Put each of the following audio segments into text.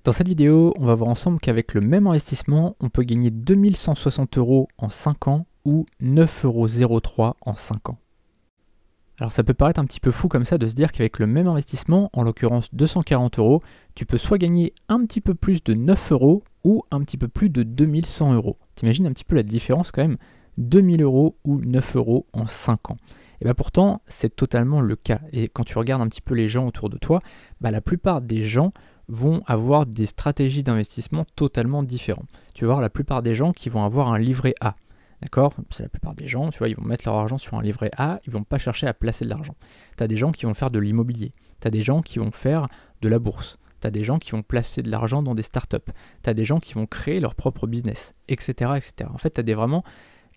Dans cette vidéo, on va voir ensemble qu'avec le même investissement, on peut gagner 2160 € en 5 ans ou 9,03 € en 5 ans. Alors ça peut paraître un petit peu fou comme ça de se dire qu'avec le même investissement, en l'occurrence 240 €, tu peux soit gagner un petit peu plus de 9 € ou un petit peu plus de 2100 €. T'imagines un petit peu la différence quand même, 2000 € ou 9 € en 5 ans. Et bien pourtant, c'est totalement le cas. Et quand tu regardes un petit peu les gens autour de toi, la plupart des gens vont avoir des stratégies d'investissement totalement différentes. Tu vas voir la plupart des gens qui vont avoir un livret A. D'accord? C'est la plupart des gens, tu vois, ils vont mettre leur argent sur un livret A, ils ne vont pas chercher à placer de l'argent. Tu as des gens qui vont faire de l'immobilier, tu as des gens qui vont faire de la bourse, tu as des gens qui vont placer de l'argent dans des startups, tu as des gens qui vont créer leur propre business, etc. etc. En fait, tu as vraiment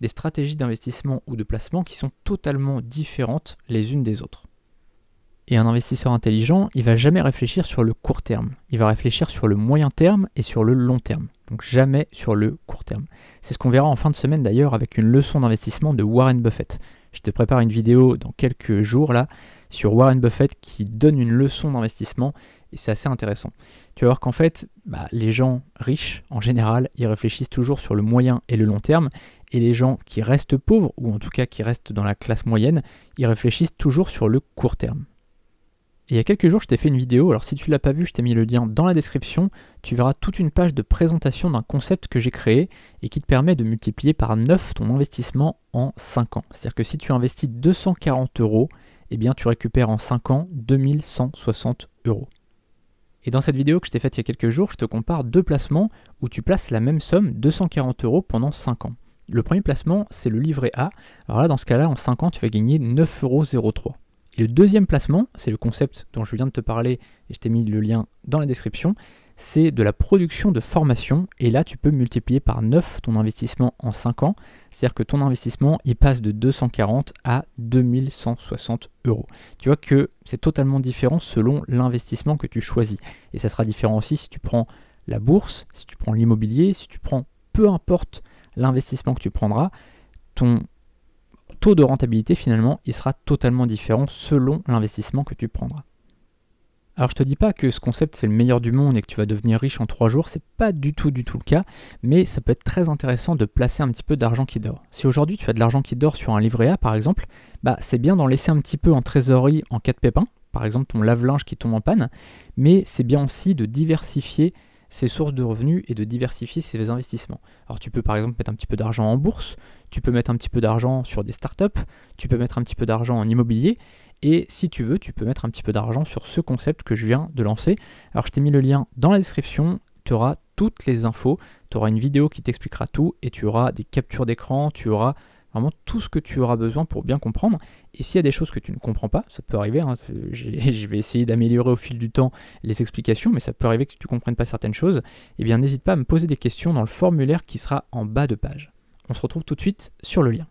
des stratégies d'investissement ou de placement qui sont totalement différentes les unes des autres. Et un investisseur intelligent, il ne va jamais réfléchir sur le court terme. Il va réfléchir sur le moyen terme et sur le long terme. Donc jamais sur le court terme. C'est ce qu'on verra en fin de semaine d'ailleurs avec une leçon d'investissement de Warren Buffett. Je te prépare une vidéo dans quelques jours là sur Warren Buffett qui donne une leçon d'investissement et c'est assez intéressant. Tu vas voir qu'en fait, les gens riches en général, ils réfléchissent toujours sur le moyen et le long terme et les gens qui restent pauvres ou en tout cas qui restent dans la classe moyenne, ils réfléchissent toujours sur le court terme. Et il y a quelques jours, je t'ai fait une vidéo, alors si tu ne l'as pas vue, je t'ai mis le lien dans la description, tu verras toute une page de présentation d'un concept que j'ai créé et qui te permet de multiplier par 9 ton investissement en 5 ans. C'est-à-dire que si tu investis 240 €, eh bien tu récupères en 5 ans 2160 €. Et dans cette vidéo que je t'ai faite il y a quelques jours, je te compare deux placements où tu places la même somme, 240 € pendant 5 ans. Le premier placement, c'est le livret A. Alors là, dans ce cas-là, en 5 ans, tu vas gagner 9,03 €. Et le deuxième placement, c'est le concept dont je viens de te parler et je t'ai mis le lien dans la description, c'est de la production de formation et là tu peux multiplier par 9 ton investissement en 5 ans, c'est-à-dire que ton investissement il passe de 240 à 2160 €. Tu vois que c'est totalement différent selon l'investissement que tu choisis et ça sera différent aussi si tu prends la bourse, si tu prends l'immobilier, si tu prends peu importe l'investissement que tu prendras, ton taux de rentabilité finalement il sera totalement différent selon l'investissement que tu prendras. Alors je te dis pas que ce concept c'est le meilleur du monde et que tu vas devenir riche en 3 jours, c'est pas du tout le cas, mais ça peut être très intéressant de placer un petit peu d'argent qui dort. Si aujourd'hui tu as de l'argent qui dort sur un livret A par exemple, c'est bien d'en laisser un petit peu en trésorerie en cas de pépin, par exemple ton lave-linge qui tombe en panne, mais c'est bien aussi de diversifier ses sources de revenus et de diversifier ses investissements. Alors tu peux par exemple mettre un petit peu d'argent en bourse, tu peux mettre un petit peu d'argent sur des startups, tu peux mettre un petit peu d'argent en immobilier, et si tu veux, tu peux mettre un petit peu d'argent sur ce concept que je viens de lancer. Alors je t'ai mis le lien dans la description, tu auras toutes les infos, tu auras une vidéo qui t'expliquera tout, et tu auras des captures d'écran, tu auras vraiment tout ce que tu auras besoin pour bien comprendre. Et s'il y a des choses que tu ne comprends pas, ça peut arriver, je vais essayer d'améliorer au fil du temps les explications, mais ça peut arriver que tu ne comprennes pas certaines choses, eh bien n'hésite pas à me poser des questions dans le formulaire qui sera en bas de page. On se retrouve tout de suite sur le lien.